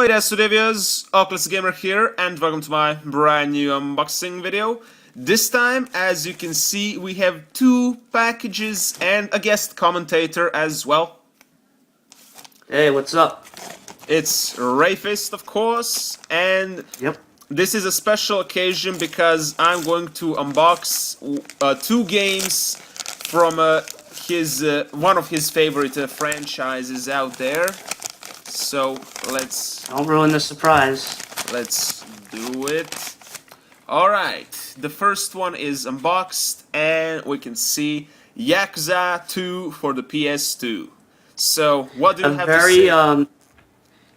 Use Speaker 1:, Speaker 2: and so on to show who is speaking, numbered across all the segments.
Speaker 1: Hey there, studios, OldClassicGamer here, and welcome to my brand new unboxing video. This time, as you can see, we have two packages and a guest commentator as well.
Speaker 2: Hey, what's up?
Speaker 1: It's RAYFIST'S, of course, and this is a special occasion because I'm going to unbox two games from one of his favorite franchises out there. So let's...
Speaker 2: Don't ruin the surprise.
Speaker 1: Let's do it. Alright, the first one is unboxed and we can see Yakuza 2 for the PS2. So, what do you have to say?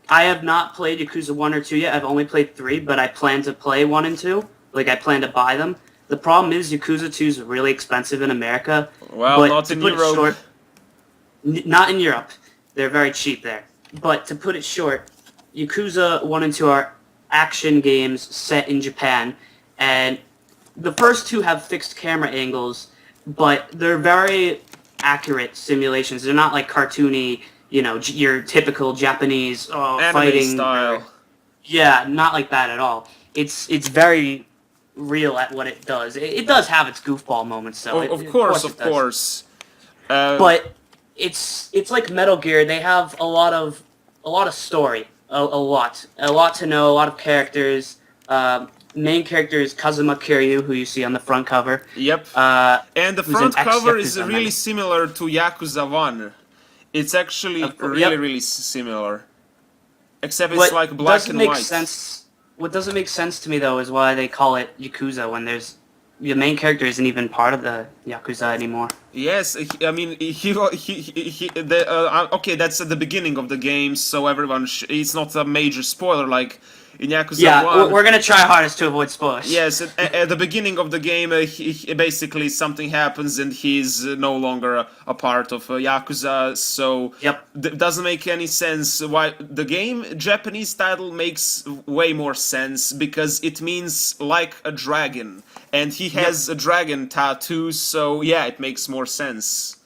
Speaker 2: I have not played Yakuza 1 or 2 yet. I've only played 3, but I plan to play 1 and 2. Like, I plan to buy them. The problem is Yakuza 2 is really expensive in America.
Speaker 1: Well, not in Europe.
Speaker 2: Not in Europe. They're very cheap there. But to put it short, Yakuza 1 and 2 are action games set in Japan, and the first two have fixed camera angles, but they're very accurate simulations. They're not like cartoony, you know, your typical Japanese fighting
Speaker 1: style.
Speaker 2: Yeah, not like that at all. It's very real at what it does. It does have its goofball moments, though.
Speaker 1: Of course.
Speaker 2: But it's like Metal Gear. They have a lot of story, a lot to know, a lot of characters. Main character is Kazuma Kiryu, who you see on the front cover.
Speaker 1: Yep. And the front cover is really similar to Yakuza 1. It's actually really similar. Except it's like black and white.
Speaker 2: What doesn't make sense to me, though, is why they call it Yakuza when the main character isn't even part of the Yakuza anymore.
Speaker 1: Yes, I mean, okay, that's at the beginning of the game, so everyone, it's not a major spoiler like in Yakuza 1.
Speaker 2: We're gonna try hardest to avoid spoilers.
Speaker 1: Yes, at the beginning of the game, basically something happens and he's no longer a part of Yakuza, so it doesn't make any sense. Why the game Japanese title makes way more sense because it means like a dragon, and he has a dragon tattoo, so yeah, it makes more sense.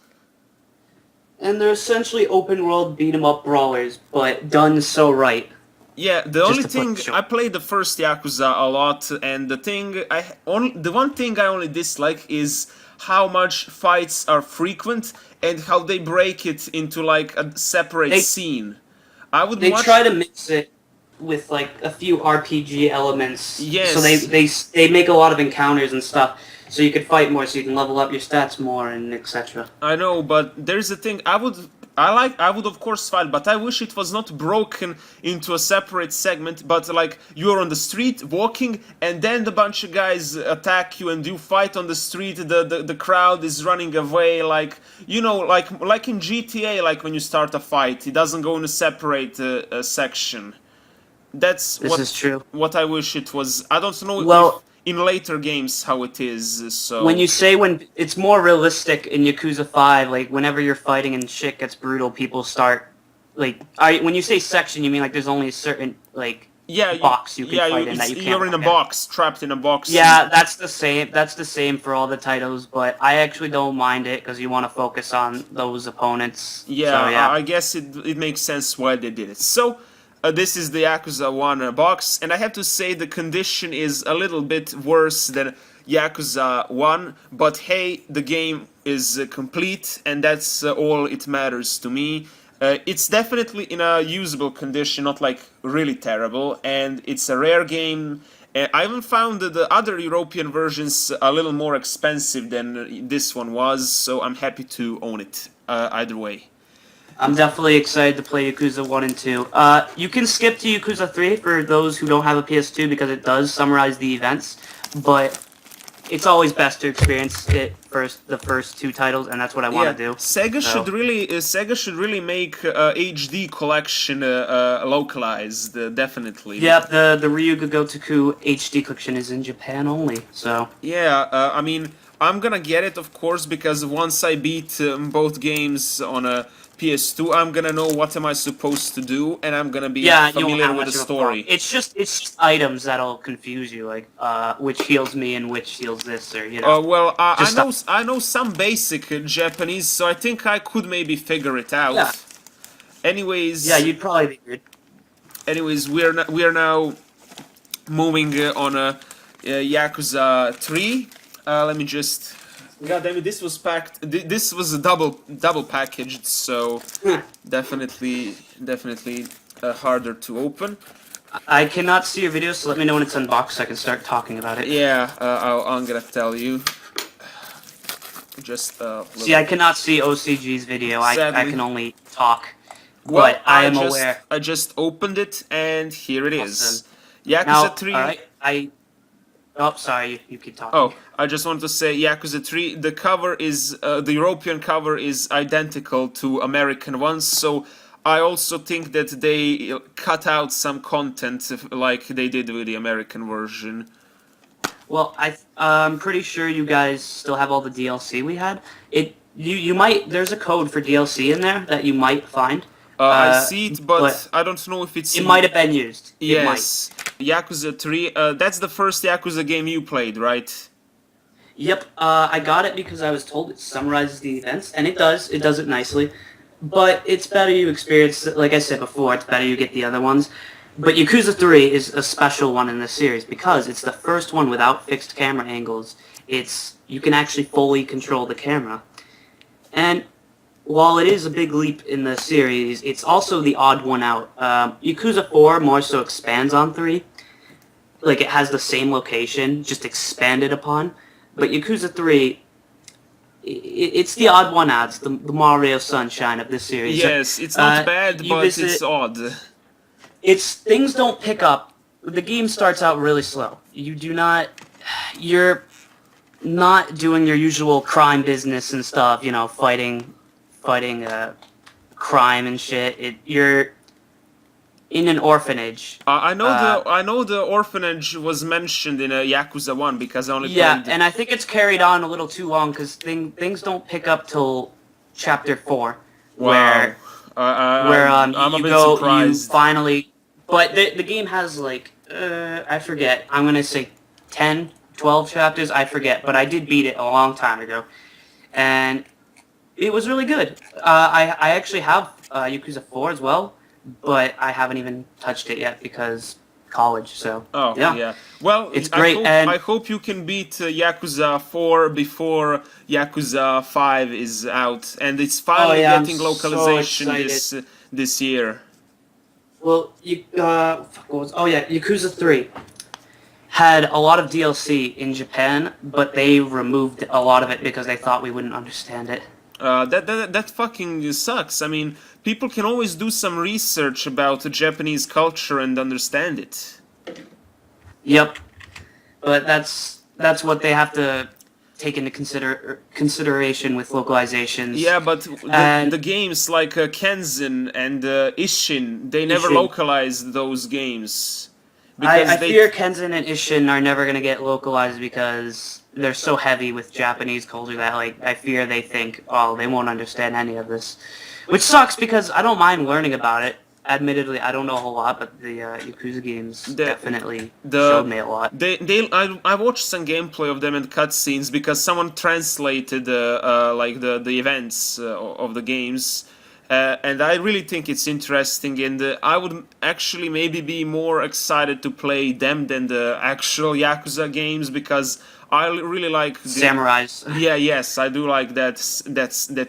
Speaker 2: And they're essentially open-world beat-em-up brawlers, but done so right.
Speaker 1: Yeah, the only thing I played the first Yakuza a lot, and the one thing I only dislike is how much fights are frequent and how they break it into like a separate scene. They
Speaker 2: try to mix it with like a few RPG elements.
Speaker 1: Yes.
Speaker 2: So they make a lot of encounters and stuff, so you could fight more, so you can level up your stats more, and etc.
Speaker 1: I know, but there's a thing. I would of course fight, but I wish it was not broken into a separate segment, but like you're on the street walking and then the bunch of guys attack you and you fight on the street, the crowd is running away, like, you know, like in GTA, like when you start a fight, it doesn't go in a separate section. This is true. What I wish it was. I don't know if in later games how it is, so...
Speaker 2: When it's more realistic in Yakuza 5, like, whenever you're fighting and shit gets brutal, people start, like... when you say section, you mean, like, there's only a certain, like, box you can fight in that you can't...
Speaker 1: You're in a box, trapped in a box.
Speaker 2: Yeah, that's the same for all the titles, but I actually don't mind it, because you want to focus on those opponents.
Speaker 1: Yeah,
Speaker 2: so, yeah.
Speaker 1: I guess it makes sense why they did it. So... this is the Yakuza 1 box, and I have to say the condition is a little bit worse than Yakuza 1, but hey, the game is complete, and that's all it matters to me. It's definitely in a usable condition, not like really terrible, and it's a rare game. I even found the other European versions a little more expensive than this one was, so I'm happy to own it either way.
Speaker 2: I'm definitely excited to play Yakuza 1 and 2. You can skip to Yakuza 3 for those who don't have a PS2 because it does summarize the events, but it's always best to experience it the first two titles, and that's what I want to do.
Speaker 1: Sega should really make HD collection localized, definitely.
Speaker 2: Yeah, the Ryuga Gotoku HD collection is in Japan only, so...
Speaker 1: Yeah, I mean, I'm gonna get it, of course, because once I beat both games on a PS2, I'm gonna know what am I supposed to do, and I'm gonna be familiar with the story.
Speaker 2: It's just items that'll confuse you, like which heals me and which heals this, or you know.
Speaker 1: Well, I know some basic Japanese, so I think I could maybe figure it out.
Speaker 2: Yeah.
Speaker 1: Anyways.
Speaker 2: Yeah, you'd probably be good.
Speaker 1: anyways, we are now moving on Yakuza 3. Let me just. God damn it! This was packed. This was a double packaged, so definitely harder to open.
Speaker 2: I cannot see your video, so let me know when it's unboxed so I can start talking about it.
Speaker 1: Yeah, I'm gonna tell you. Just
Speaker 2: See, I cannot see OCG's video. I can only talk.
Speaker 1: Well,
Speaker 2: but I am aware.
Speaker 1: I just opened it, and here it is.
Speaker 2: Awesome.
Speaker 1: Yakuza
Speaker 2: Now,
Speaker 1: 3.
Speaker 2: alright, Oh, sorry, you keep talking.
Speaker 1: Oh, I just wanted to say Yakuza 3, the cover is, the European cover is identical to American ones, so I also think that they cut out some content like they did with the American version.
Speaker 2: Well, I'm pretty sure you guys still have all the DLC we had. You might, there's a code for DLC in there that you might find.
Speaker 1: I see it, but I don't know if it's...
Speaker 2: It might have been used.
Speaker 1: Yes. Yakuza 3, that's the first Yakuza game you played, right?
Speaker 2: Yep, I got it because I was told it summarizes the events, and it does it nicely. But it's better you experience, like I said before, it's better you get the other ones. But Yakuza 3 is a special one in this series because it's the first one without fixed camera angles. You can actually fully control the camera. And while it is a big leap in the series, it's also the odd one out. Yakuza 4 more so expands on 3. Like, it has the same location, just expanded upon. But Yakuza 3, it's the odd one out. It's the Mario Sunshine of this series.
Speaker 1: Yes, it's not bad, but it's odd.
Speaker 2: Things don't pick up. The game starts out really slow. You're not doing your usual crime business and stuff, fighting crime and shit. You're in an orphanage.
Speaker 1: I know the orphanage was mentioned in Yakuza 1 because I only
Speaker 2: played...
Speaker 1: played...
Speaker 2: and I think it's carried on a little too long because things don't pick up till chapter 4.
Speaker 1: Wow. I'm a bit surprised.
Speaker 2: You finally... But the game has like, I forget, I'm gonna say 10, 12 chapters, I forget, but I did beat it a long time ago. And it was really good. I actually have Yakuza 4 as well, but I haven't even touched it yet because college, so...
Speaker 1: Oh, yeah. Well,
Speaker 2: it's great,
Speaker 1: I hope you can beat Yakuza 4 before Yakuza 5 is out, and it's finally getting localization this year.
Speaker 2: Well, Yakuza 3 had a lot of DLC in Japan, but they removed a lot of it because they thought we wouldn't understand it.
Speaker 1: That fucking sucks. I mean, people can always do some research about the Japanese culture and understand it.
Speaker 2: Yep, but that's what they have to take into consideration with localizations.
Speaker 1: Yeah, but the games like Kenzin and Ishin, they never localized those games.
Speaker 2: I fear Kenzin and Ishin are never going to get localized because they're so heavy with Japanese culture that I fear they think, oh, they won't understand any of this. Which sucks because I don't mind learning about it. Admittedly, I don't know a whole lot, but the Yakuza games definitely showed me a lot.
Speaker 1: I watched some gameplay of them and cutscenes because someone translated the events of the games, and I really think it's interesting. And I would actually maybe be more excited to play them than the actual Yakuza games because I really like
Speaker 2: samurais.
Speaker 1: Yeah, yes, I do like that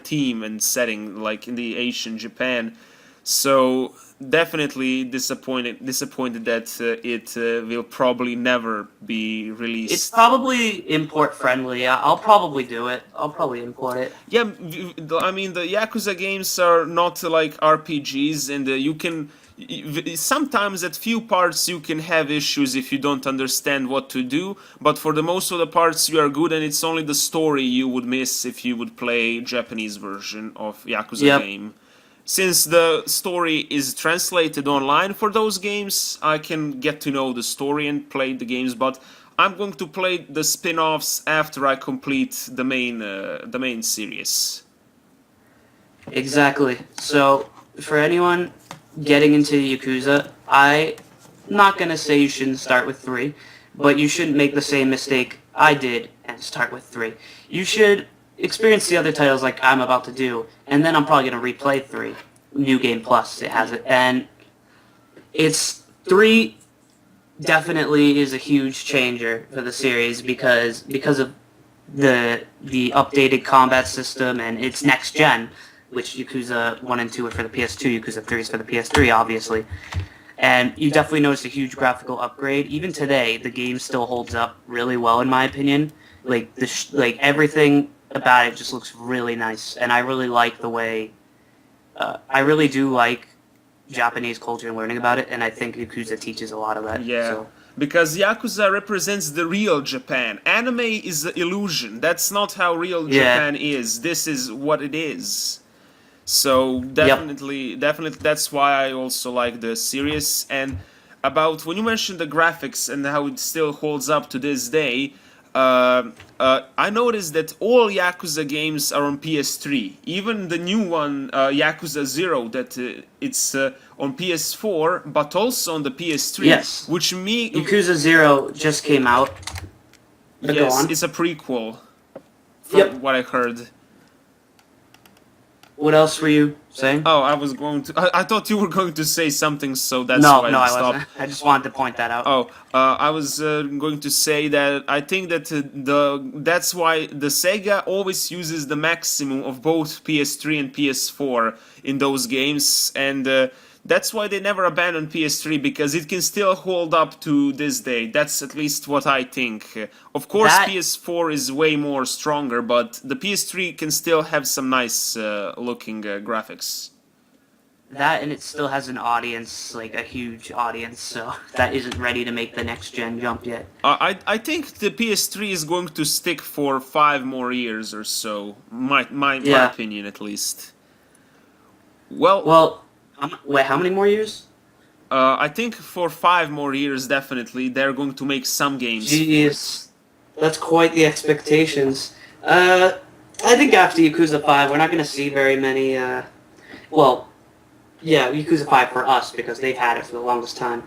Speaker 1: theme and setting, like in the Asian Japan. So definitely disappointed that it will probably never be released.
Speaker 2: It's probably import friendly. I'll probably do it. I'll probably import it.
Speaker 1: Yeah, I mean the Yakuza games are not like RPGs, and you can sometimes at few parts you can have issues if you don't understand what to do, but for the most of the parts you are good, and it's only the story you would miss if you would play Japanese version of Yakuza game. Since the story is translated online for those games, I can get to know the story and play the games, but I'm going to play the spin-offs after I complete the main series.
Speaker 2: Exactly. So, for anyone getting into Yakuza, I'm not going to say you shouldn't start with 3, but you shouldn't make the same mistake I did and start with 3. You should experience the other titles like I'm about to do, and then I'm probably going to replay 3. New Game Plus, it has it. And It's 3 definitely is a huge changer for the series because of the updated combat system and its next gen, which Yakuza 1 and 2 are for the PS2, Yakuza 3 is for the PS3, obviously. And you definitely notice a huge graphical upgrade. Even today, the game still holds up really well, in my opinion. Like like everything about it just looks really nice, and I really like the way. I really do like Japanese culture and learning about it, and I think Yakuza teaches a lot of that.
Speaker 1: Yeah.
Speaker 2: So.
Speaker 1: Because Yakuza represents the real Japan. Anime is an illusion. That's not how real Japan is. This is what it is. So definitely, that's why I also like the series. And about when you mentioned the graphics and how it still holds up to this day, I noticed that all Yakuza games are on PS3. Even the new one, Yakuza 0, that it's on PS4, but also on the PS3.
Speaker 2: Yes.
Speaker 1: Which
Speaker 2: Yakuza 0 just came out. But
Speaker 1: yes, it's a prequel. From what I heard.
Speaker 2: What else were you saying?
Speaker 1: Oh, I was going to. I thought you were going to say something, so that's why I stopped.
Speaker 2: I wasn't. I just wanted to point that out.
Speaker 1: Oh, I was going to say that I think that that's why the Sega always uses the maximum of both PS3 and PS4 in those games, and that's why they never abandon PS3 because it can still hold up to this day. That's at least what I think. Of course, PS4 is way more stronger, but the PS3 can still have some nice looking graphics.
Speaker 2: That and it still has an audience, like a huge audience, so that isn't ready to make the next gen jump yet.
Speaker 1: I think the PS3 is going to stick for 5 more years or so. My opinion, at least. Well.
Speaker 2: Wait, how many more years?
Speaker 1: I think for 5 more years, definitely, they're going to make some games.
Speaker 2: Jeez, that's quite the expectations. I think after Yakuza 5, we're not going to see very many, Yakuza 5 for us, because they've had it for the longest time.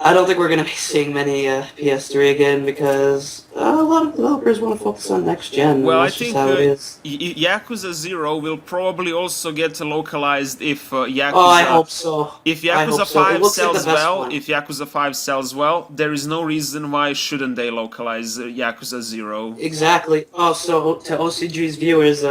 Speaker 2: I don't think we're going to be seeing many PS3 again, because a lot of developers want to focus on next gen.
Speaker 1: Well,
Speaker 2: I think
Speaker 1: Yakuza 0 will probably also get localized if Yakuza...
Speaker 2: Oh, I hope so.
Speaker 1: If Yakuza 5 sells well, if Yakuza 5 sells well, there is no reason why shouldn't they localize Yakuza 0.
Speaker 2: Exactly. Oh, so to OCG's viewers,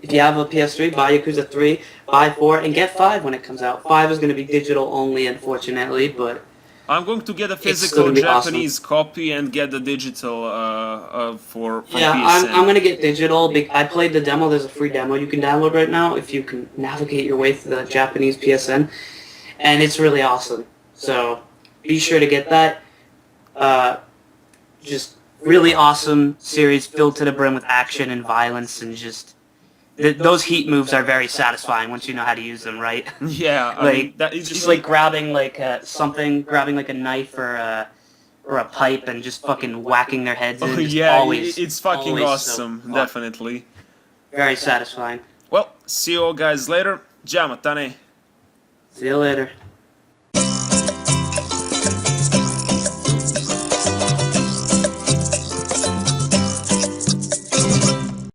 Speaker 2: if you have a PS3, buy Yakuza 3, buy 4, and get 5 when it comes out. 5 is going to be digital only, unfortunately, but...
Speaker 1: I'm going to get a physical Japanese copy and get the digital for PSN.
Speaker 2: I'm going to get digital. I played the demo. There's a free demo you can download right now if you can navigate your way through the Japanese PSN. And it's really awesome. So be sure to get that. Just really awesome series filled to the brim with action and violence and just... Those heat moves are very satisfying once you know how to use them, right?
Speaker 1: Yeah, I mean, that is
Speaker 2: just like grabbing grabbing like a knife or a pipe and just fucking whacking their heads in.
Speaker 1: It's fucking awesome, so definitely.
Speaker 2: Very satisfying.
Speaker 1: Well, see you all guys later. Jamatane.
Speaker 2: See you later.